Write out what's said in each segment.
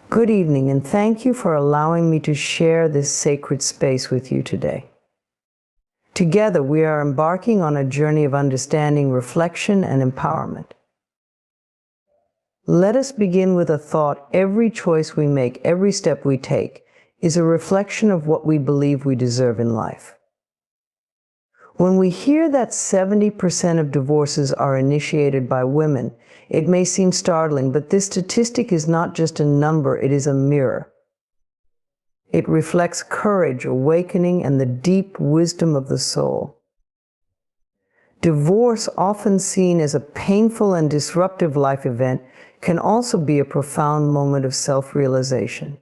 Good evening, and thank you for allowing me to share this sacred space with you today. Together, we are embarking on a journey of understanding, reflection, and empowerment. Let us begin with a thought. Every choice we make, every step we take, is a reflection of what we believe we deserve in life. When we hear that 70% of divorces are initiated by women, it may seem startling, but this statistic is not just a number, it is a mirror. It reflects courage, awakening, and the deep wisdom of the soul. Divorce, often seen as a painful and disruptive life event, can also be a profound moment of self-realization.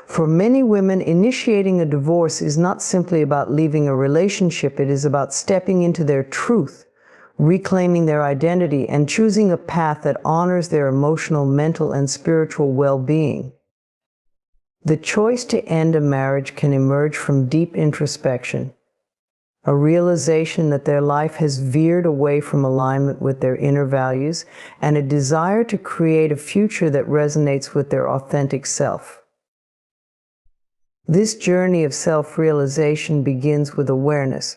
For many women, initiating a divorce is not simply about leaving a relationship, it is about stepping into their truth, reclaiming their identity, and choosing a path that honors their emotional, mental, and spiritual well-being. The choice to end a marriage can emerge from deep introspection, a realization that their life has veered away from alignment with their inner values, and a desire to create a future that resonates with their authentic self. This journey of self-realization begins with awareness.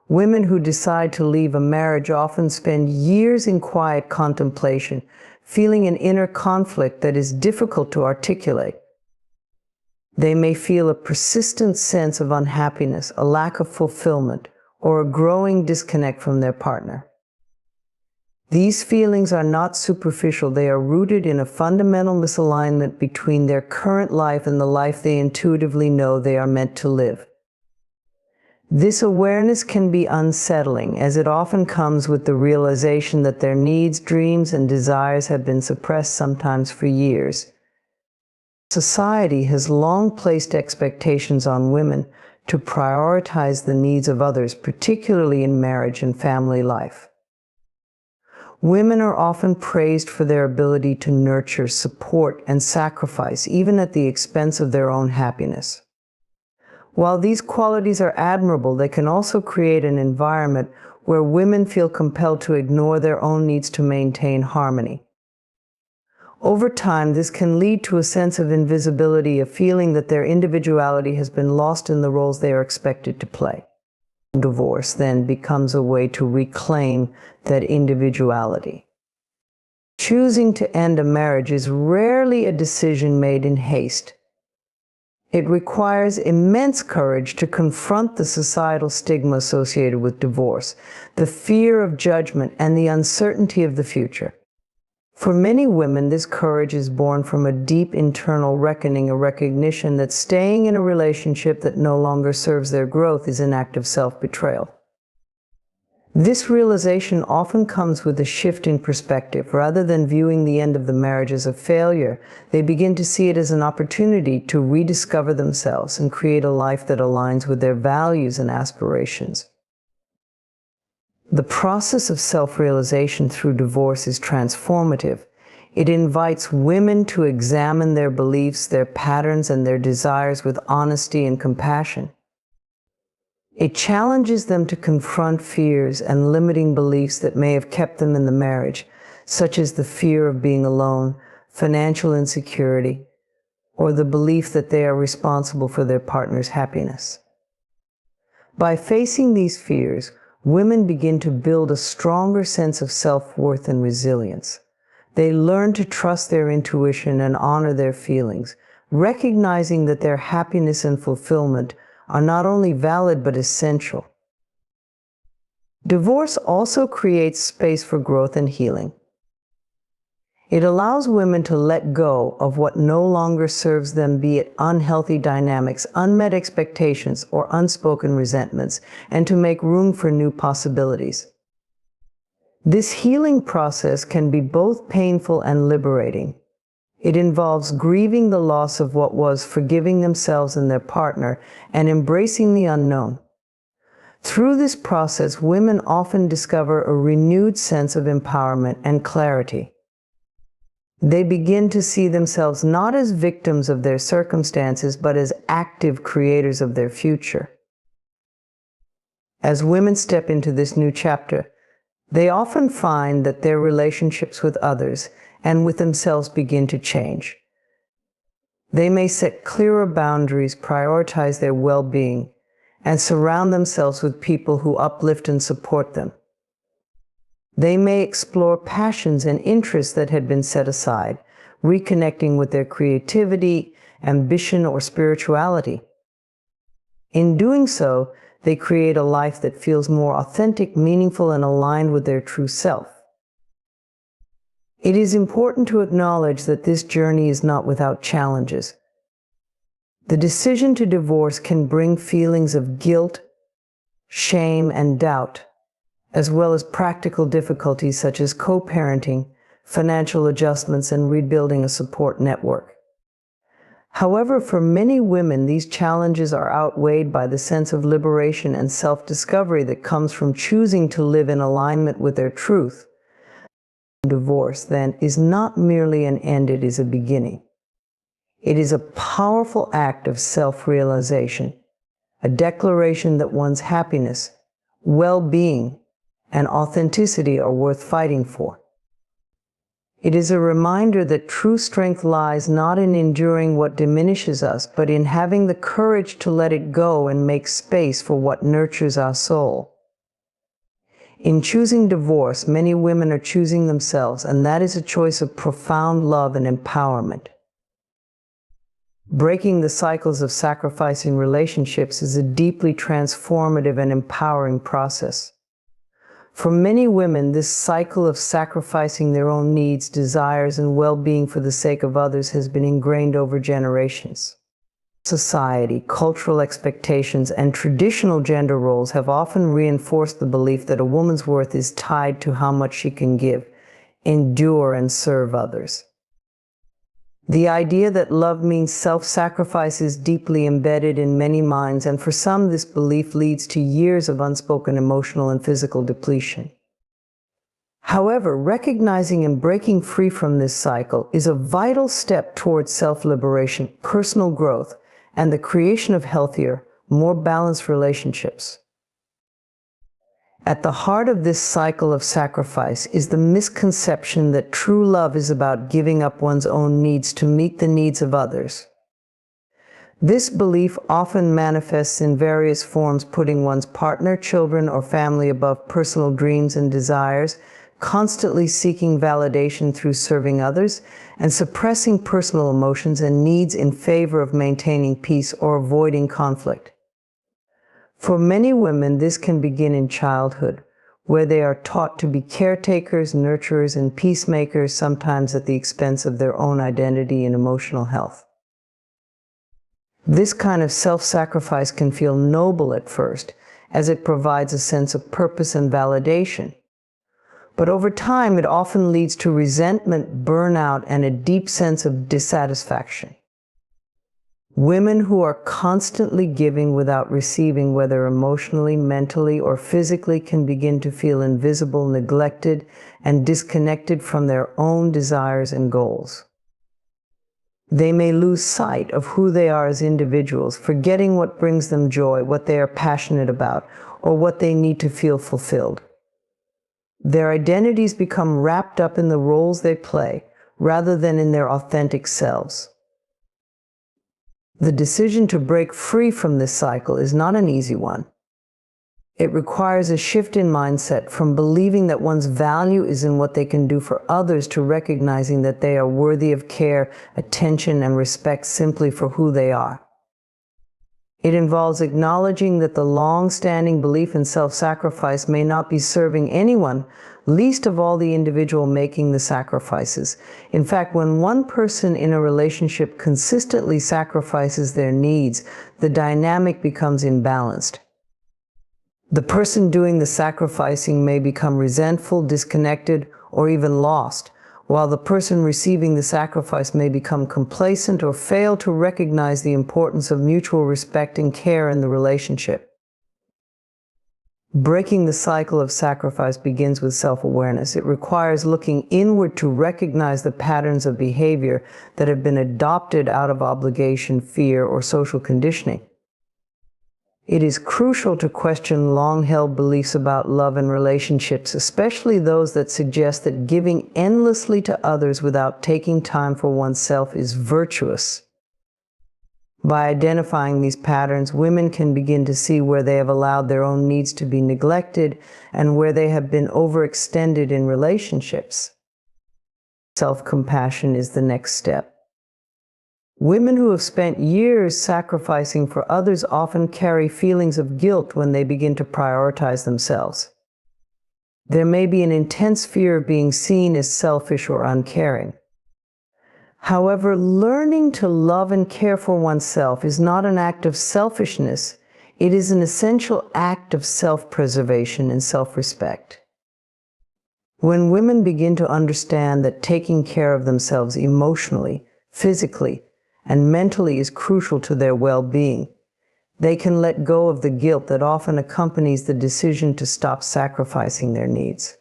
Women who decide to leave a marriage often spend years in quiet contemplation, feeling an inner conflict that is difficult to articulate. They may feel a persistent sense of unhappiness, a lack of fulfillment, or a growing disconnect from their partner. These feelings are not superficial, they are rooted in a fundamental misalignment between their current life and the life they intuitively know they are meant to live. This awareness can be unsettling, as it often comes with the realization that their needs, dreams, and desires have been suppressed, sometimes for years. Society has long placed expectations on women to prioritize the needs of others, particularly in marriage and family life. Women are often praised for their ability to nurture, support, and sacrifice, even at the expense of their own happiness. While these qualities are admirable, they can also create an environment where women feel compelled to ignore their own needs to maintain harmony. Over time, this can lead to a sense of invisibility, a feeling that their individuality has been lost in the roles they are expected to play. Divorce then becomes a way to reclaim that individuality. Choosing to end a marriage is rarely a decision made in haste. It requires immense courage to confront the societal stigma associated with divorce, the fear of judgment, and the uncertainty of the future. For many women, this courage is born from a deep internal reckoning, a recognition that staying in a relationship that no longer serves their growth is an act of self-betrayal. This realization often comes with a shift in perspective. Rather than viewing the end of the marriage as a failure, they begin to see it as an opportunity to rediscover themselves and create a life that aligns with their values and aspirations. The process of self-realization through divorce is transformative. It invites women to examine their beliefs, their patterns, and their desires with honesty and compassion. It challenges them to confront fears and limiting beliefs that may have kept them in the marriage, such as the fear of being alone, financial insecurity, or the belief that they are responsible for their partner's happiness. By facing these fears, women begin to build a stronger sense of self-worth and resilience. They learn to trust their intuition and honor their feelings, recognizing that their happiness and fulfillment are not only valid but essential. Divorce also creates space for growth and healing. It allows women to let go of what no longer serves them, be it unhealthy dynamics, unmet expectations, or unspoken resentments, and to make room for new possibilities. This healing process can be both painful and liberating. It involves grieving the loss of what was, forgiving themselves and their partner, and embracing the unknown. Through this process, women often discover a renewed sense of empowerment and clarity. They begin to see themselves not as victims of their circumstances, but as active creators of their future. As women step into this new chapter, they often find that their relationships with others and with themselves begin to change. They may set clearer boundaries, prioritize their well-being, and surround themselves with people who uplift and support them. They may explore passions and interests that had been set aside, reconnecting with their creativity, ambition, or spirituality. In doing so, they create a life that feels more authentic, meaningful, and aligned with their true self. It is important to acknowledge that this journey is not without challenges. The decision to divorce can bring feelings of guilt, shame, and doubt, as well as practical difficulties such as co-parenting, financial adjustments, and rebuilding a support network. However, for many women, these challenges are outweighed by the sense of liberation and self-discovery that comes from choosing to live in alignment with their truth. Divorce, then, is not merely an end, it is a beginning. It is a powerful act of self-realization, a declaration that one's happiness, well-being, and authenticity are worth fighting for. It is a reminder that true strength lies not in enduring what diminishes us, but in having the courage to let it go and make space for what nurtures our soul. In choosing divorce, many women are choosing themselves, and that is a choice of profound love and empowerment. Breaking the cycles of sacrificing relationships is a deeply transformative and empowering process. For many women, this cycle of sacrificing their own needs, desires, and well-being for the sake of others has been ingrained over generations. Society, cultural expectations, and traditional gender roles have often reinforced the belief that a woman's worth is tied to how much she can give, endure, and serve others. The idea that love means self-sacrifice is deeply embedded in many minds, and for some, this belief leads to years of unspoken emotional and physical depletion. However, recognizing and breaking free from this cycle is a vital step towards self-liberation, personal growth, and the creation of healthier, more balanced relationships. At the heart of this cycle of sacrifice is the misconception that true love is about giving up one's own needs to meet the needs of others. This belief often manifests in various forms, putting one's partner, children, or family above personal dreams and desires, constantly seeking validation through serving others, and suppressing personal emotions and needs in favor of maintaining peace or avoiding conflict. For many women, this can begin in childhood, where they are taught to be caretakers, nurturers, and peacemakers, sometimes at the expense of their own identity and emotional health. This kind of self-sacrifice can feel noble at first, as it provides a sense of purpose and validation. But over time, it often leads to resentment, burnout, and a deep sense of dissatisfaction. Women who are constantly giving without receiving, whether emotionally, mentally, or physically, can begin to feel invisible, neglected, and disconnected from their own desires and goals. They may lose sight of who they are as individuals, forgetting what brings them joy, what they are passionate about, or what they need to feel fulfilled. Their identities become wrapped up in the roles they play, rather than in their authentic selves. The decision to break free from this cycle is not an easy one. It requires a shift in mindset from believing that one's value is in what they can do for others to recognizing that they are worthy of care, attention, and respect simply for who they are. It involves acknowledging that the long-standing belief in self-sacrifice may not be serving anyone, least of all the individual making the sacrifices. In fact, when one person in a relationship consistently sacrifices their needs, the dynamic becomes imbalanced. The person doing the sacrificing may become resentful, disconnected, or even lost, while the person receiving the sacrifice may become complacent or fail to recognize the importance of mutual respect and care in the relationship. Breaking the cycle of sacrifice begins with self-awareness. It requires looking inward to recognize the patterns of behavior that have been adopted out of obligation, fear, or social conditioning. It is crucial to question long-held beliefs about love and relationships, especially those that suggest that giving endlessly to others without taking time for oneself is virtuous. By identifying these patterns, women can begin to see where they have allowed their own needs to be neglected and where they have been overextended in relationships. Self-compassion is the next step. Women who have spent years sacrificing for others often carry feelings of guilt when they begin to prioritize themselves. There may be an intense fear of being seen as selfish or uncaring. However, learning to love and care for oneself is not an act of selfishness. It is an essential act of self-preservation and self-respect. When women begin to understand that taking care of themselves emotionally, physically, and mentally is crucial to their well-being, they can let go of the guilt that often accompanies the decision to stop sacrificing their needs.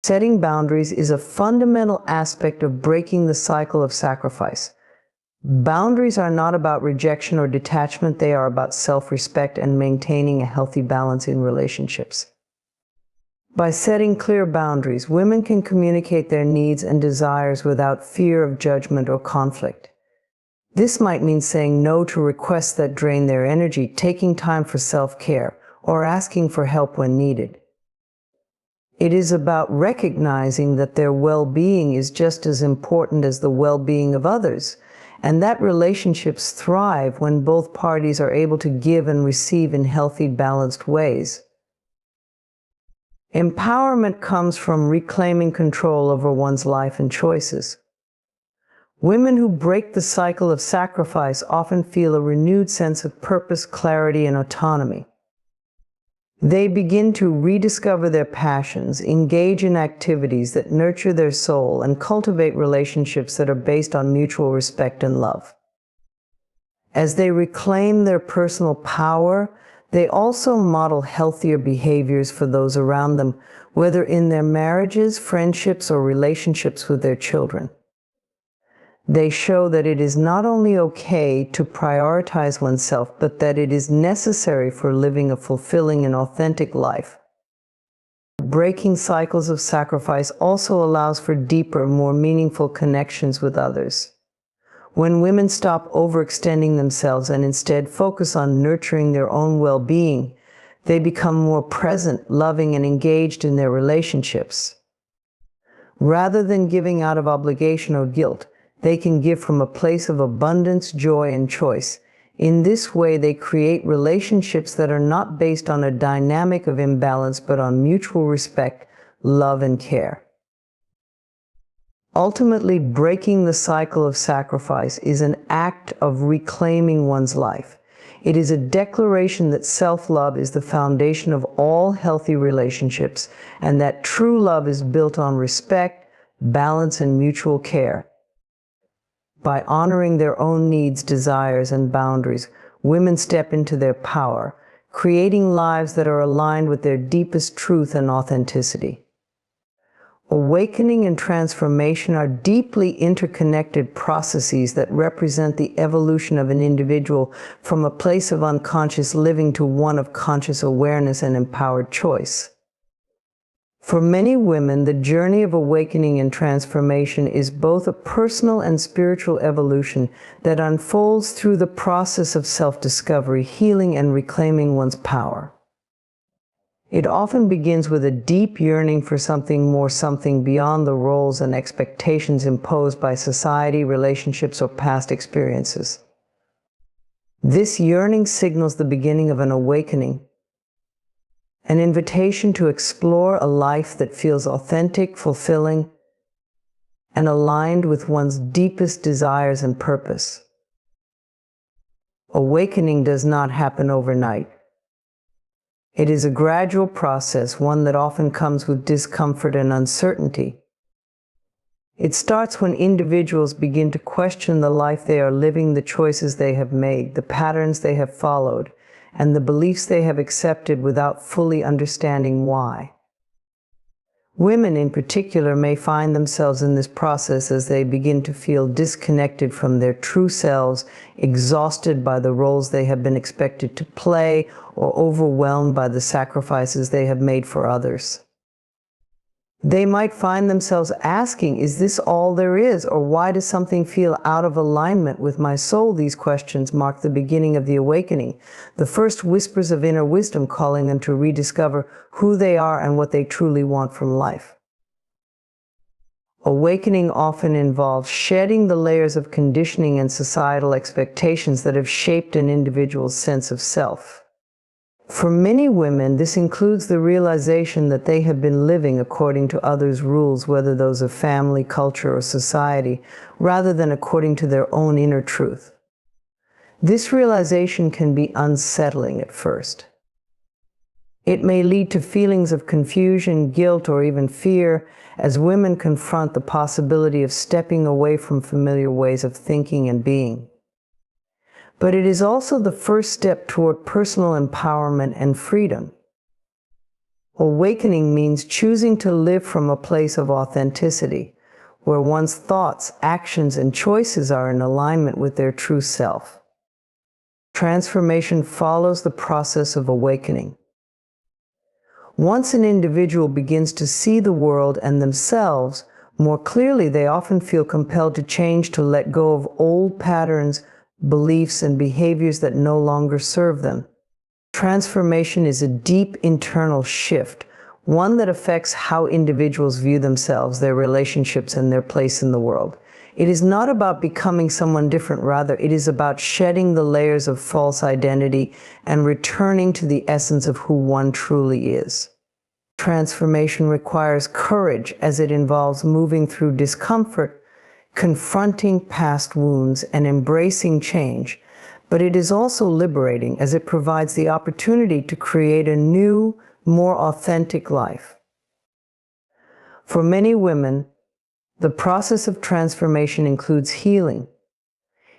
Setting boundaries is a fundamental aspect of breaking the cycle of sacrifice. Boundaries are not about rejection or detachment, they are about self-respect and maintaining a healthy balance in relationships. By setting clear boundaries, women can communicate their needs and desires without fear of judgment or conflict. This might mean saying no to requests that drain their energy, taking time for self-care, or asking for help when needed. It is about recognizing that their well-being is just as important as the well-being of others, and that relationships thrive when both parties are able to give and receive in healthy, balanced ways. Empowerment comes from reclaiming control over one's life and choices. Women who break the cycle of sacrifice often feel a renewed sense of purpose, clarity, and autonomy. They begin to rediscover their passions, engage in activities that nurture their soul, and cultivate relationships that are based on mutual respect and love. As they reclaim their personal power, they also model healthier behaviors for those around them, whether in their marriages, friendships, or relationships with their children. They show that it is not only okay to prioritize oneself, but that it is necessary for living a fulfilling and authentic life. Breaking cycles of sacrifice also allows for deeper, more meaningful connections with others. When women stop overextending themselves and instead focus on nurturing their own well-being, they become more present, loving, and engaged in their relationships. Rather than giving out of obligation or guilt, they can give from a place of abundance, joy, and choice. In this way, they create relationships that are not based on a dynamic of imbalance, but on mutual respect, love, and care. Ultimately, breaking the cycle of sacrifice is an act of reclaiming one's life. It is a declaration that self-love is the foundation of all healthy relationships, and that true love is built on respect, balance, and mutual care. By honoring their own needs, desires, and boundaries, women step into their power, creating lives that are aligned with their deepest truth and authenticity. Awakening and transformation are deeply interconnected processes that represent the evolution of an individual from a place of unconscious living to one of conscious awareness and empowered choice. For many women, the journey of awakening and transformation is both a personal and spiritual evolution that unfolds through the process of self-discovery, healing, and reclaiming one's power. It often begins with a deep yearning for something more, something beyond the roles and expectations imposed by society, relationships, or past experiences. This yearning signals the beginning of an awakening, an invitation to explore a life that feels authentic, fulfilling, and aligned with one's deepest desires and purpose. Awakening does not happen overnight. It is a gradual process, one that often comes with discomfort and uncertainty. It starts when individuals begin to question the life they are living, the choices they have made, the patterns they have followed, and the beliefs they have accepted without fully understanding why. Women in particular may find themselves in this process as they begin to feel disconnected from their true selves, exhausted by the roles they have been expected to play, or overwhelmed by the sacrifices they have made for others. They might find themselves asking, is this all there is, or why does something feel out of alignment with my soul? These questions mark the beginning of the awakening, the first whispers of inner wisdom calling them to rediscover who they are and what they truly want from life. Awakening often involves shedding the layers of conditioning and societal expectations that have shaped an individual's sense of self. For many women, this includes the realization that they have been living according to others' rules, whether those of family, culture, or society, rather than according to their own inner truth. This realization can be unsettling at first. It may lead to feelings of confusion, guilt, or even fear as women confront the possibility of stepping away from familiar ways of thinking and being. But it is also the first step toward personal empowerment and freedom. Awakening means choosing to live from a place of authenticity, where one's thoughts, actions, and choices are in alignment with their true self. Transformation follows the process of awakening. Once an individual begins to see the world and themselves more clearly, they often feel compelled to change, to let go of old patterns, beliefs, and behaviors that no longer serve them. Transformation is a deep internal shift, one that affects how individuals view themselves, their relationships, and their place in the world. It is not about becoming someone different, rather, it is about shedding the layers of false identity and returning to the essence of who one truly is. Transformation requires courage as it involves moving through discomfort, confronting past wounds, and embracing change, but it is also liberating as it provides the opportunity to create a new, more authentic life. For many women, the process of transformation includes healing.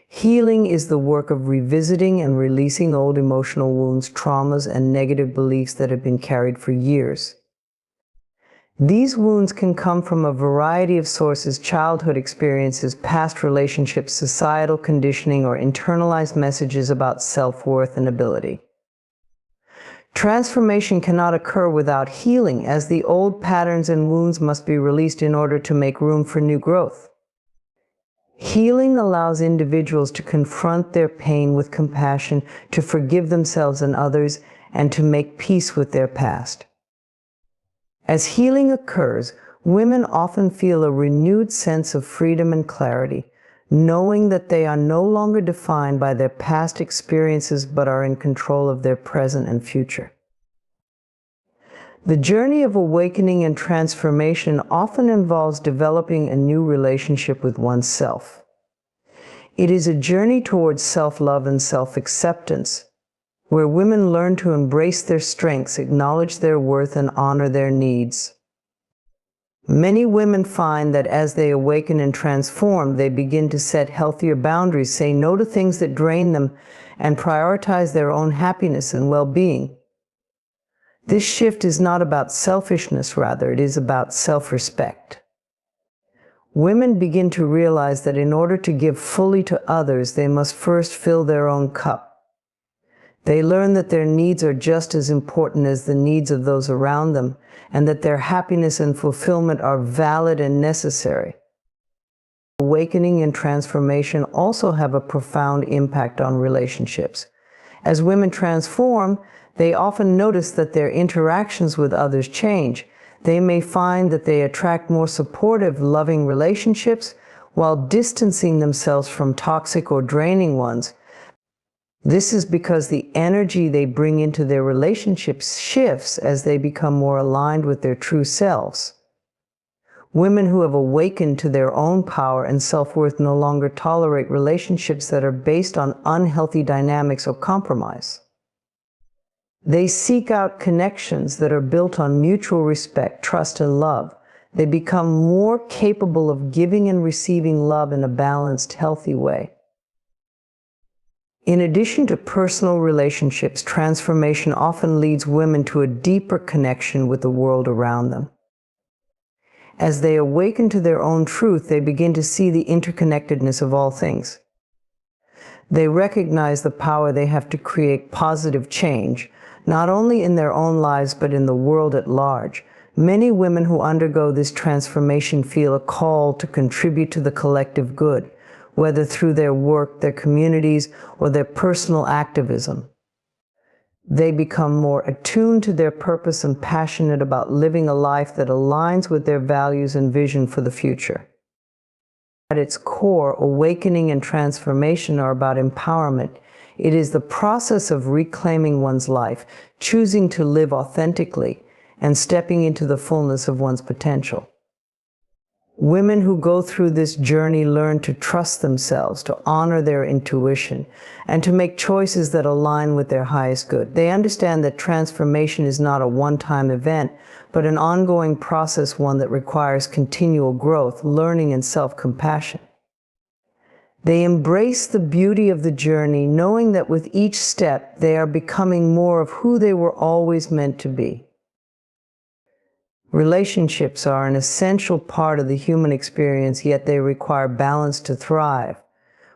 Healing is the work of revisiting and releasing old emotional wounds, traumas, and negative beliefs that have been carried for years. These wounds can come from a variety of sources: childhood experiences, past relationships, societal conditioning, or internalized messages about self-worth and ability. Transformation cannot occur without healing, as the old patterns and wounds must be released in order to make room for new growth. Healing allows individuals to confront their pain with compassion, to forgive themselves and others, and to make peace with their past. As healing occurs, women often feel a renewed sense of freedom and clarity, knowing that they are no longer defined by their past experiences but are in control of their present and future. The journey of awakening and transformation often involves developing a new relationship with oneself. It is a journey towards self-love and self-acceptance, where women learn to embrace their strengths, acknowledge their worth, and honor their needs. Many women find that as they awaken and transform, they begin to set healthier boundaries, say no to things that drain them, and prioritize their own happiness and well-being. This shift is not about selfishness, rather, it is about self-respect. Women begin to realize that in order to give fully to others, they must first fill their own cup. They learn that their needs are just as important as the needs of those around them, and that their happiness and fulfillment are valid and necessary. Awakening and transformation also have a profound impact on relationships. As women transform, they often notice that their interactions with others change. They may find that they attract more supportive, loving relationships while distancing themselves from toxic or draining ones. This is because the energy they bring into their relationships shifts as they become more aligned with their true selves. Women who have awakened to their own power and self-worth no longer tolerate relationships that are based on unhealthy dynamics or compromise. They seek out connections that are built on mutual respect, trust, and love. They become more capable of giving and receiving love in a balanced, healthy way. In addition to personal relationships, transformation often leads women to a deeper connection with the world around them. As they awaken to their own truth, they begin to see the interconnectedness of all things. They recognize the power they have to create positive change, not only in their own lives but in the world at large. Many women who undergo this transformation feel a call to contribute to the collective good, whether through their work, their communities, or their personal activism. They become more attuned to their purpose and passionate about living a life that aligns with their values and vision for the future. At its core, awakening and transformation are about empowerment. It is the process of reclaiming one's life, choosing to live authentically, and stepping into the fullness of one's potential. Women who go through this journey learn to trust themselves, to honor their intuition, and to make choices that align with their highest good. They understand that transformation is not a one-time event, but an ongoing process, one that requires continual growth, learning, and self-compassion. They embrace the beauty of the journey, knowing that with each step, they are becoming more of who they were always meant to be. Relationships are an essential part of the human experience, yet they require balance to thrive.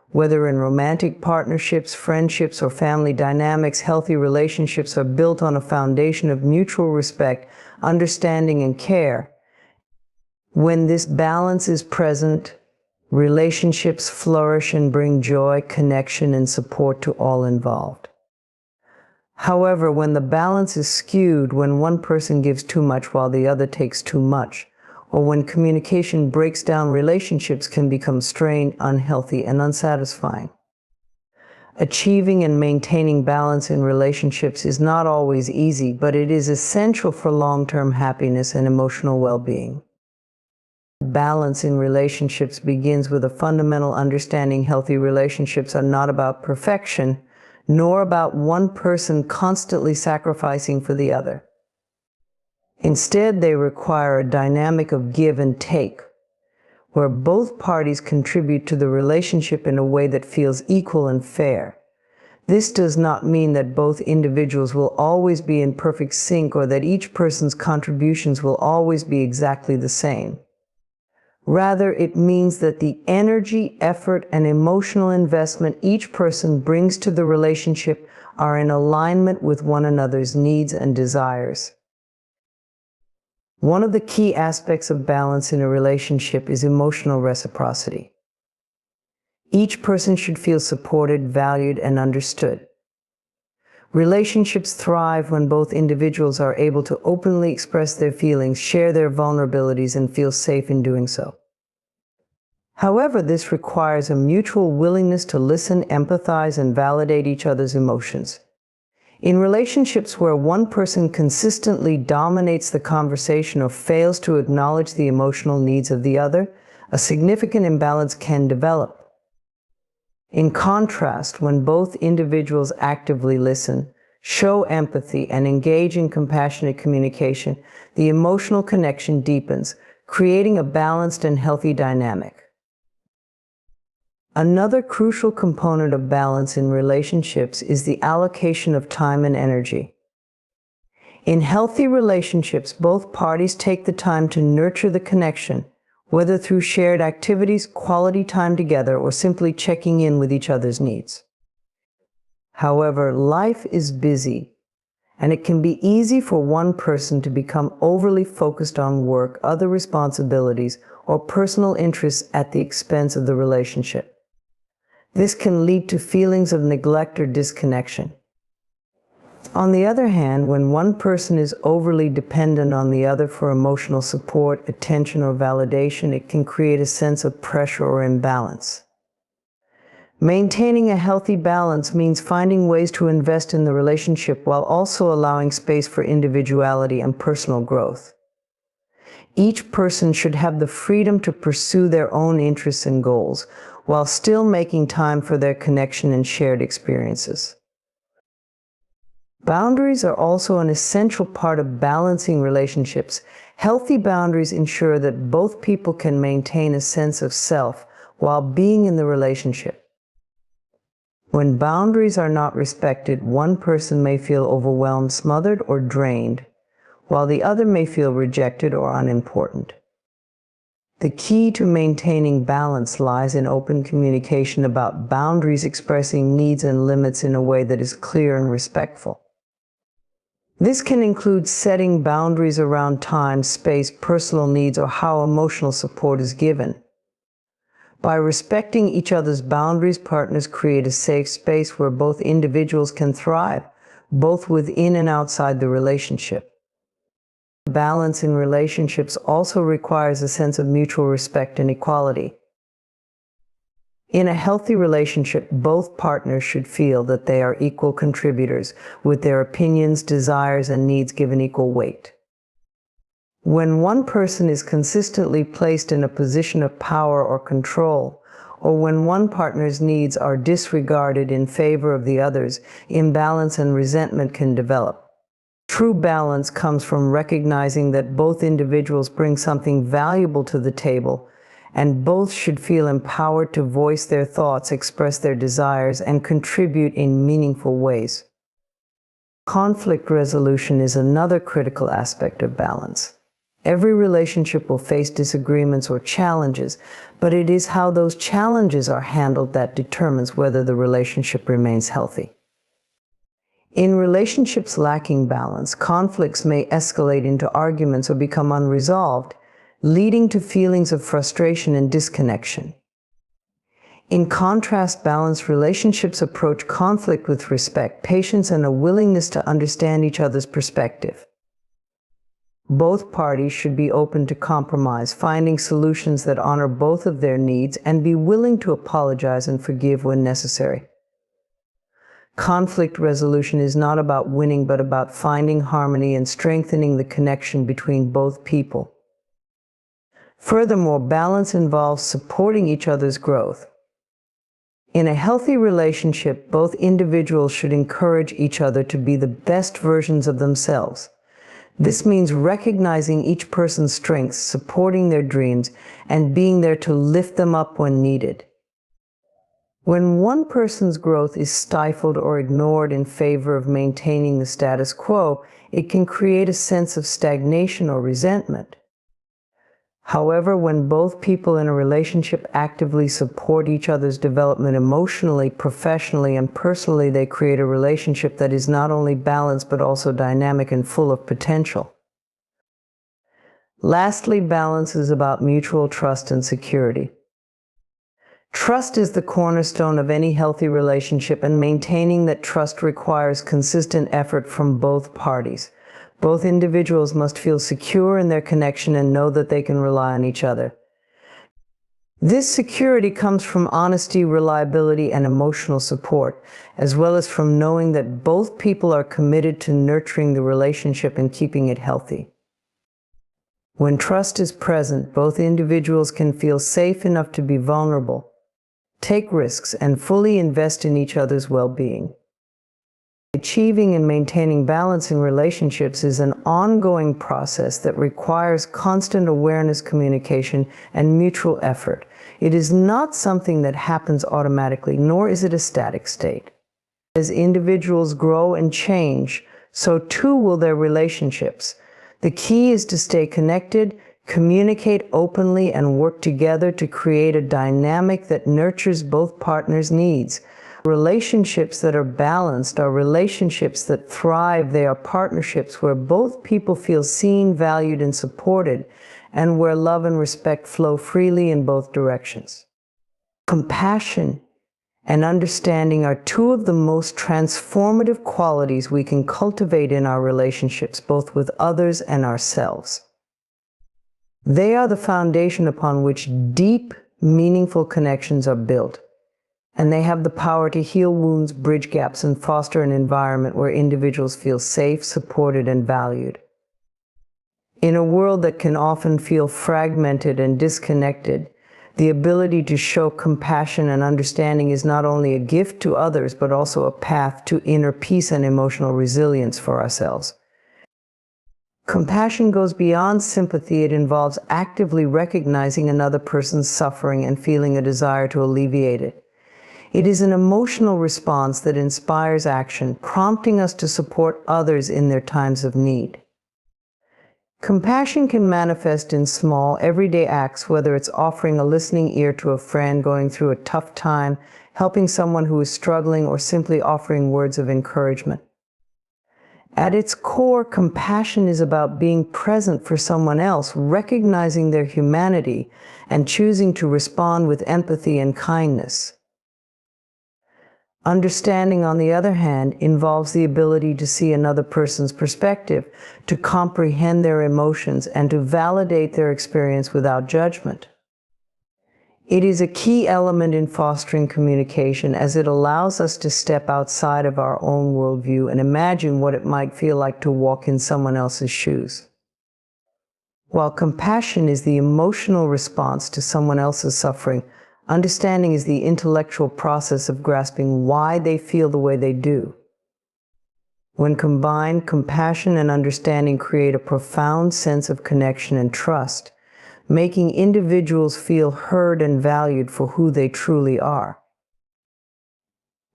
Whether in romantic partnerships, friendships, or family dynamics, healthy relationships are built on a foundation of mutual respect, understanding, and care. When this balance is present, relationships flourish and bring joy, connection, and support to all involved. However, when the balance is skewed, when one person gives too much while the other takes too much, or when communication breaks down, relationships can become strained, unhealthy, and unsatisfying. Achieving and maintaining balance in relationships is not always easy, but it is essential for long-term happiness and emotional well-being. Balance in relationships begins with a fundamental understanding. Healthy relationships are not about perfection, nor about one person constantly sacrificing for the other. Instead, they require a dynamic of give and take, where both parties contribute to the relationship in a way that feels equal and fair. This does not mean that both individuals will always be in perfect sync or that each person's contributions will always be exactly the same. Rather, it means that the energy, effort, and emotional investment each person brings to the relationship are in alignment with one another's needs and desires. One of the key aspects of balance in a relationship is emotional reciprocity. Each person should feel supported, valued, and understood. Relationships thrive when both individuals are able to openly express their feelings, share their vulnerabilities, and feel safe in doing so. However, this requires a mutual willingness to listen, empathize, and validate each other's emotions. In relationships where one person consistently dominates the conversation or fails to acknowledge the emotional needs of the other, a significant imbalance can develop. In contrast, when both individuals actively listen, show empathy, and engage in compassionate communication, the emotional connection deepens, creating a balanced and healthy dynamic. Another crucial component of balance in relationships is the allocation of time and energy. In healthy relationships, both parties take the time to nurture the connection, whether through shared activities, quality time together, or simply checking in with each other's needs. However, life is busy, and it can be easy for one person to become overly focused on work, other responsibilities, or personal interests at the expense of the relationship. This can lead to feelings of neglect or disconnection. On the other hand, when one person is overly dependent on the other for emotional support, attention, or validation, it can create a sense of pressure or imbalance. Maintaining a healthy balance means finding ways to invest in the relationship while also allowing space for individuality and personal growth. Each person should have the freedom to pursue their own interests and goals, while still making time for their connection and shared experiences. Boundaries are also an essential part of balancing relationships. Healthy boundaries ensure that both people can maintain a sense of self while being in the relationship. When boundaries are not respected, one person may feel overwhelmed, smothered, or drained, while the other may feel rejected or unimportant. The key to maintaining balance lies in open communication about boundaries, expressing needs and limits in a way that is clear and respectful. This can include setting boundaries around time, space, personal needs, or how emotional support is given. By respecting each other's boundaries, partners create a safe space where both individuals can thrive, both within and outside the relationship. Balance in relationships also requires a sense of mutual respect and equality. In a healthy relationship, both partners should feel that they are equal contributors, with their opinions, desires, and needs given equal weight. When one person is consistently placed in a position of power or control, or when one partner's needs are disregarded in favor of the other's, imbalance and resentment can develop. True balance comes from recognizing that both individuals bring something valuable to the table, and both should feel empowered to voice their thoughts, express their desires, and contribute in meaningful ways. Conflict resolution is another critical aspect of balance. Every relationship will face disagreements or challenges, but it is how those challenges are handled that determines whether the relationship remains healthy. In relationships lacking balance, conflicts may escalate into arguments or become unresolved, leading to feelings of frustration and disconnection. In contrast, balanced relationships approach conflict with respect, patience, and a willingness to understand each other's perspective. Both parties should be open to compromise, finding solutions that honor both of their needs, and be willing to apologize and forgive when necessary. Conflict resolution is not about winning, but about finding harmony and strengthening the connection between both people. Furthermore, balance involves supporting each other's growth. In a healthy relationship, both individuals should encourage each other to be the best versions of themselves. This means recognizing each person's strengths, supporting their dreams, and being there to lift them up when needed. When one person's growth is stifled or ignored in favor of maintaining the status quo, it can create a sense of stagnation or resentment. However, when both people in a relationship actively support each other's development emotionally, professionally, and personally, they create a relationship that is not only balanced but also dynamic and full of potential. Lastly, balance is about mutual trust and security. Trust is the cornerstone of any healthy relationship, and maintaining that trust requires consistent effort from both parties. Both individuals must feel secure in their connection and know that they can rely on each other. This security comes from honesty, reliability, and emotional support, as well as from knowing that both people are committed to nurturing the relationship and keeping it healthy. When trust is present, both individuals can feel safe enough to be vulnerable, take risks, and fully invest in each other's well-being. Achieving and maintaining balance in relationships is an ongoing process that requires constant awareness, communication, and mutual effort. It is not something that happens automatically, nor is it a static state. As individuals grow and change, so too will their relationships. The key is to stay connected, communicate openly, and work together to create a dynamic that nurtures both partners' needs. Relationships that are balanced are relationships that thrive. They are partnerships where both people feel seen, valued, and supported, and where love and respect flow freely in both directions. Compassion and understanding are two of the most transformative qualities we can cultivate in our relationships, both with others and ourselves. They are the foundation upon which deep, meaningful connections are built. And they have the power to heal wounds, bridge gaps, and foster an environment where individuals feel safe, supported, and valued. In a world that can often feel fragmented and disconnected, the ability to show compassion and understanding is not only a gift to others, but also a path to inner peace and emotional resilience for ourselves. Compassion goes beyond sympathy. It involves actively recognizing another person's suffering and feeling a desire to alleviate it. It is an emotional response that inspires action, prompting us to support others in their times of need. Compassion can manifest in small, everyday acts, whether it's offering a listening ear to a friend going through a tough time, helping someone who is struggling, or simply offering words of encouragement. At its core, compassion is about being present for someone else, recognizing their humanity, and choosing to respond with empathy and kindness. Understanding, on the other hand, involves the ability to see another person's perspective, to comprehend their emotions, and to validate their experience without judgment. It is a key element in fostering communication, as it allows us to step outside of our own worldview and imagine what it might feel like to walk in someone else's shoes. While compassion is the emotional response to someone else's suffering, understanding is the intellectual process of grasping why they feel the way they do. When combined, compassion and understanding create a profound sense of connection and trust, making individuals feel heard and valued for who they truly are.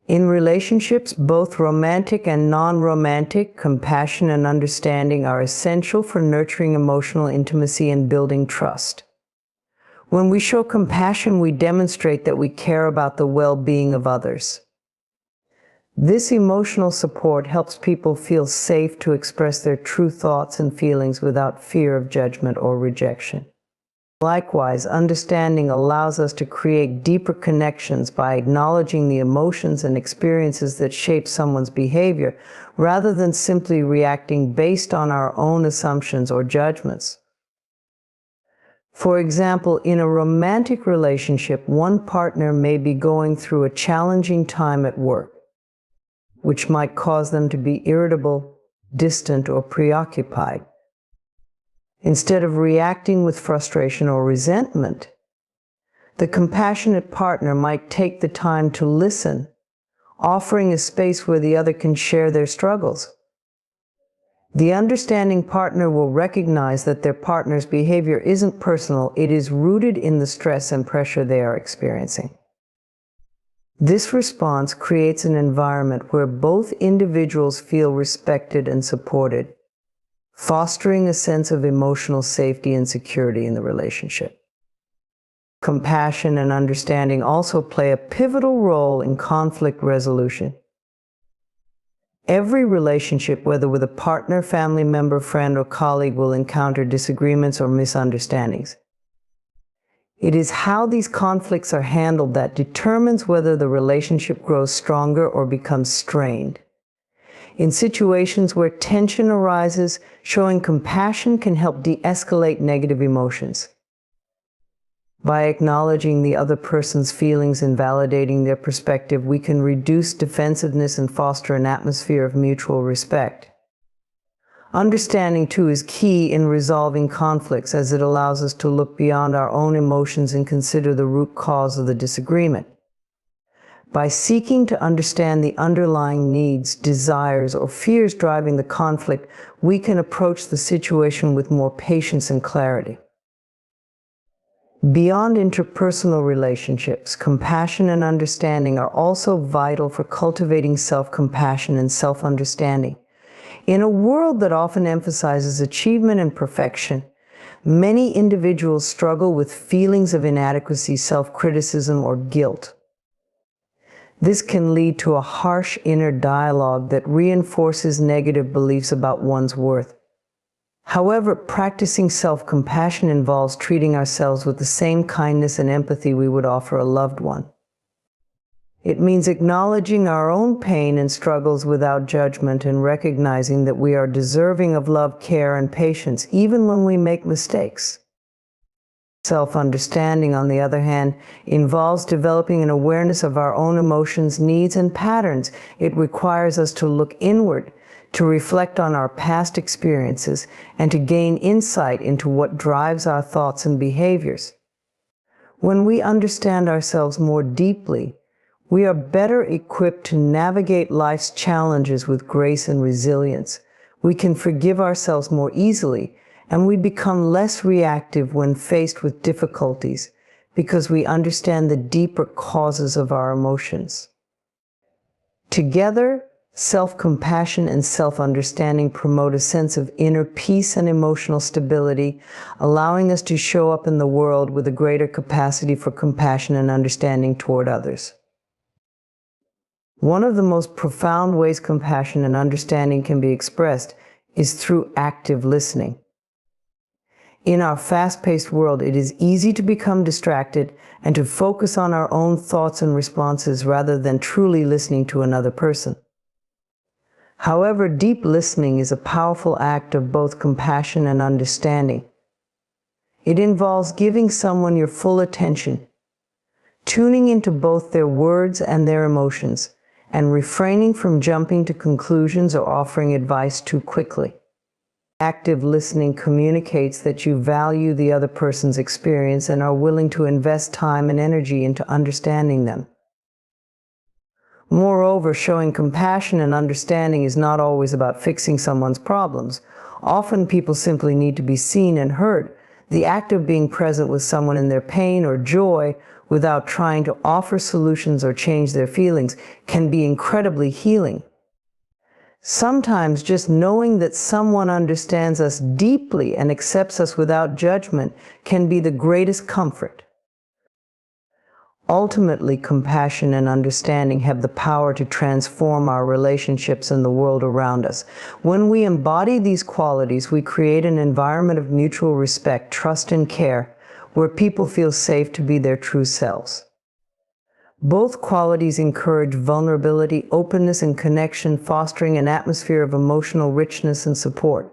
In relationships, both romantic and non-romantic, compassion and understanding are essential for nurturing emotional intimacy and building trust. When we show compassion, we demonstrate that we care about the well-being of others. This emotional support helps people feel safe to express their true thoughts and feelings without fear of judgment or rejection. Likewise, understanding allows us to create deeper connections by acknowledging the emotions and experiences that shape someone's behavior, rather than simply reacting based on our own assumptions or judgments. For example, in a romantic relationship, one partner may be going through a challenging time at work, which might cause them to be irritable, distant, or preoccupied. Instead of reacting with frustration or resentment, the compassionate partner might take the time to listen, offering a space where the other can share their struggles. The understanding partner will recognize that their partner's behavior isn't personal, it is rooted in the stress and pressure they are experiencing. This response creates an environment where both individuals feel respected and supported, fostering a sense of emotional safety and security in the relationship. Compassion and understanding also play a pivotal role in conflict resolution. Every relationship, whether with a partner, family member, friend, or colleague, will encounter disagreements or misunderstandings. It is how these conflicts are handled that determines whether the relationship grows stronger or becomes strained. In situations where tension arises, showing compassion can help de-escalate negative emotions. By acknowledging the other person's feelings and validating their perspective, we can reduce defensiveness and foster an atmosphere of mutual respect. Understanding, too, is key in resolving conflicts, as it allows us to look beyond our own emotions and consider the root cause of the disagreement. By seeking to understand the underlying needs, desires, or fears driving the conflict, we can approach the situation with more patience and clarity. Beyond interpersonal relationships, compassion and understanding are also vital for cultivating self-compassion and self-understanding. In a world that often emphasizes achievement and perfection, many individuals struggle with feelings of inadequacy, self-criticism, or guilt. This can lead to a harsh inner dialogue that reinforces negative beliefs about one's worth. However, practicing self-compassion involves treating ourselves with the same kindness and empathy we would offer a loved one. It means acknowledging our own pain and struggles without judgment and recognizing that we are deserving of love, care, and patience, even when we make mistakes. Self-understanding, on the other hand, involves developing an awareness of our own emotions, needs, and patterns. It requires us to look inward, to reflect on our past experiences, and to gain insight into what drives our thoughts and behaviors. When we understand ourselves more deeply, we are better equipped to navigate life's challenges with grace and resilience. We can forgive ourselves more easily, and we become less reactive when faced with difficulties because we understand the deeper causes of our emotions. Together, Self-compassion and self-understanding promote a sense of inner peace and emotional stability, allowing us to show up in the world with a greater capacity for compassion and understanding toward others. One of the most profound ways compassion and understanding can be expressed is through active listening. In our fast-paced world, it is easy to become distracted and to focus on our own thoughts and responses rather than truly listening to another person. However, deep listening is a powerful act of both compassion and understanding. It involves giving someone your full attention, tuning into both their words and their emotions, and refraining from jumping to conclusions or offering advice too quickly. Active listening communicates that you value the other person's experience and are willing to invest time and energy into understanding them. Moreover, showing compassion and understanding is not always about fixing someone's problems. Often people simply need to be seen and heard. The act of being present with someone in their pain or joy without trying to offer solutions or change their feelings can be incredibly healing. Sometimes just knowing that someone understands us deeply and accepts us without judgment can be the greatest comfort. Ultimately, compassion and understanding have the power to transform our relationships and the world around us. When we embody these qualities, we create an environment of mutual respect, trust, and care, where people feel safe to be their true selves. Both qualities encourage vulnerability, openness, and connection, fostering an atmosphere of emotional richness and support.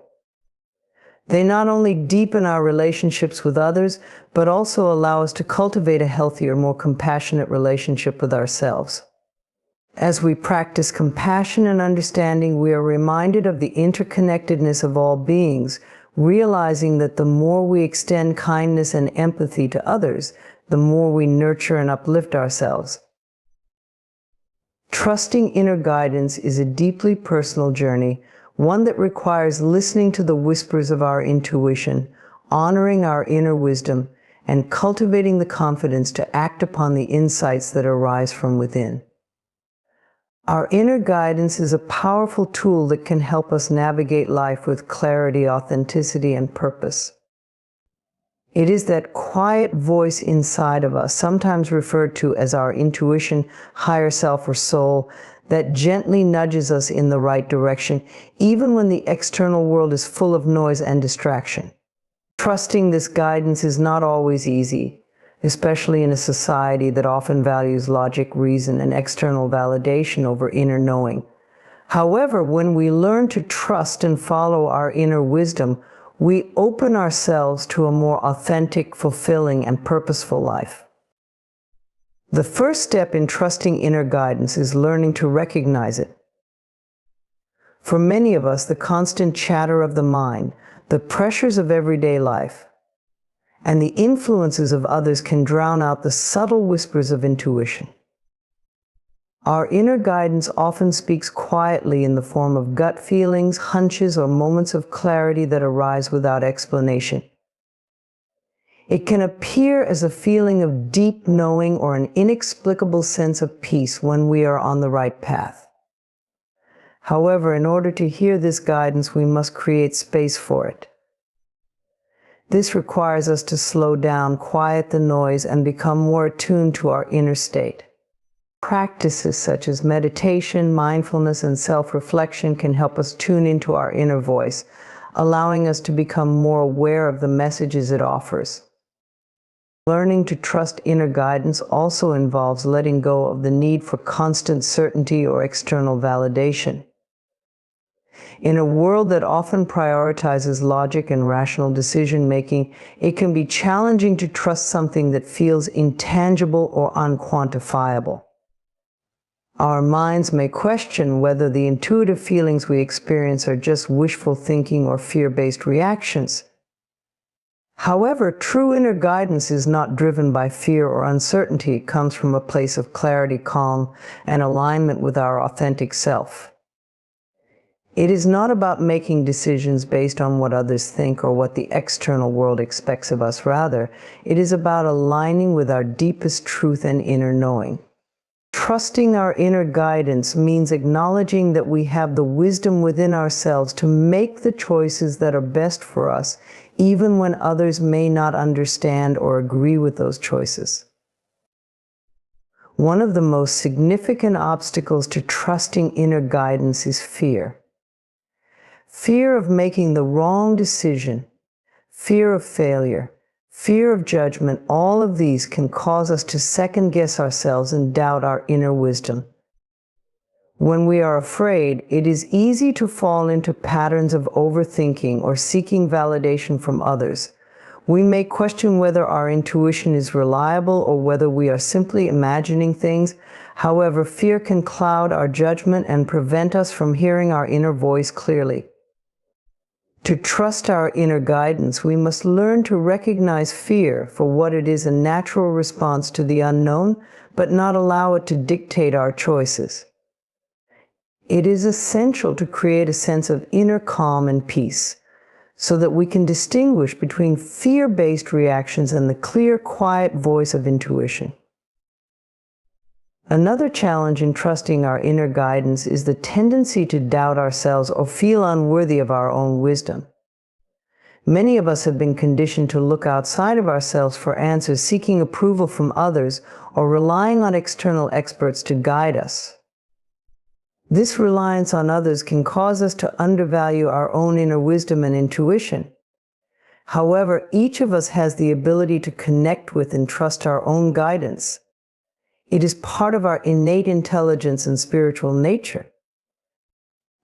They not only deepen our relationships with others, but also allow us to cultivate a healthier, more compassionate relationship with ourselves. As we practice compassion and understanding, we are reminded of the interconnectedness of all beings, realizing that the more we extend kindness and empathy to others, the more we nurture and uplift ourselves. Trusting inner guidance is a deeply personal journey, one that requires listening to the whispers of our intuition, honoring our inner wisdom, and cultivating the confidence to act upon the insights that arise from within. Our inner guidance is a powerful tool that can help us navigate life with clarity, authenticity, and purpose. It is that quiet voice inside of us, sometimes referred to as our intuition, higher self, or soul, that gently nudges us in the right direction, even when the external world is full of noise and distraction. Trusting this guidance is not always easy, especially in a society that often values logic, reason, and external validation over inner knowing. However, when we learn to trust and follow our inner wisdom, we open ourselves to a more authentic, fulfilling, and purposeful life. The first step in trusting inner guidance is learning to recognize it. For many of us, the constant chatter of the mind, the pressures of everyday life, and the influences of others can drown out the subtle whispers of intuition. Our inner guidance often speaks quietly in the form of gut feelings, hunches, or moments of clarity that arise without explanation. It can appear as a feeling of deep knowing or an inexplicable sense of peace when we are on the right path. However, in order to hear this guidance, we must create space for it. This requires us to slow down, quiet the noise, and become more attuned to our inner state. Practices such as meditation, mindfulness, and self-reflection can help us tune into our inner voice, allowing us to become more aware of the messages it offers. Learning to trust inner guidance also involves letting go of the need for constant certainty or external validation. In a world that often prioritizes logic and rational decision-making, it can be challenging to trust something that feels intangible or unquantifiable. Our minds may question whether the intuitive feelings we experience are just wishful thinking or fear-based reactions. However, true inner guidance is not driven by fear or uncertainty. It comes from a place of clarity, calm, and alignment with our authentic self. It is not about making decisions based on what others think or what the external world expects of us. Rather, it is about aligning with our deepest truth and inner knowing. Trusting our inner guidance means acknowledging that we have the wisdom within ourselves to make the choices that are best for us, even when others may not understand or agree with those choices. One of the most significant obstacles to trusting inner guidance is fear. Fear of making the wrong decision, fear of failure, fear of judgment, all of these can cause us to second-guess ourselves and doubt our inner wisdom. When we are afraid, it is easy to fall into patterns of overthinking or seeking validation from others. We may question whether our intuition is reliable or whether we are simply imagining things. However, fear can cloud our judgment and prevent us from hearing our inner voice clearly. To trust our inner guidance, we must learn to recognize fear for what it is, a natural response to the unknown, but not allow it to dictate our choices. It is essential to create a sense of inner calm and peace, so that we can distinguish between fear-based reactions and the clear, quiet voice of intuition. Another challenge in trusting our inner guidance is the tendency to doubt ourselves or feel unworthy of our own wisdom. Many of us have been conditioned to look outside of ourselves for answers, seeking approval from others or relying on external experts to guide us. This reliance on others can cause us to undervalue our own inner wisdom and intuition. However, each of us has the ability to connect with and trust our own guidance. It is part of our innate intelligence and spiritual nature.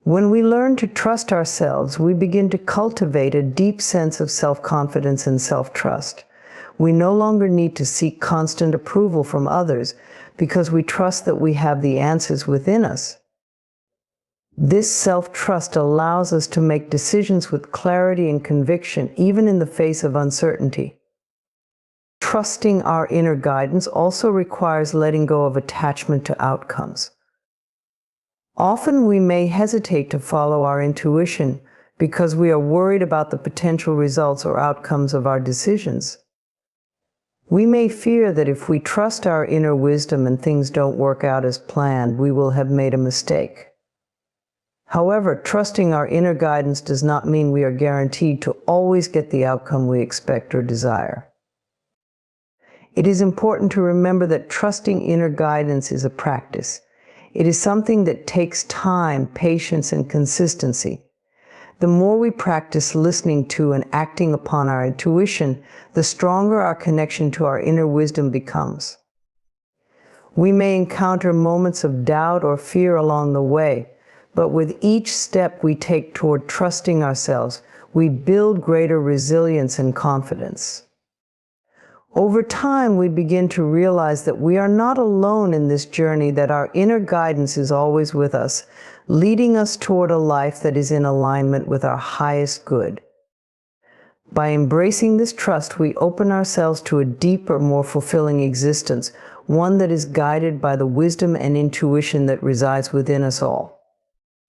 When we learn to trust ourselves, we begin to cultivate a deep sense of self-confidence and self-trust. We no longer need to seek constant approval from others because we trust that we have the answers within us. This self-trust allows us to make decisions with clarity and conviction, even in the face of uncertainty. Trusting our inner guidance also requires letting go of attachment to outcomes. Often we may hesitate to follow our intuition because we are worried about the potential results or outcomes of our decisions. We may fear that if we trust our inner wisdom and things don't work out as planned, we will have made a mistake. However, trusting our inner guidance does not mean we are guaranteed to always get the outcome we expect or desire. It is important to remember that trusting inner guidance is a practice. It is something that takes time, patience, and consistency. The more we practice listening to and acting upon our intuition, the stronger our connection to our inner wisdom becomes. We may encounter moments of doubt or fear along the way, but with each step we take toward trusting ourselves, we build greater resilience and confidence. Over time, we begin to realize that we are not alone in this journey, that our inner guidance is always with us, leading us toward a life that is in alignment with our highest good. By embracing this trust, we open ourselves to a deeper, more fulfilling existence, one that is guided by the wisdom and intuition that resides within us all.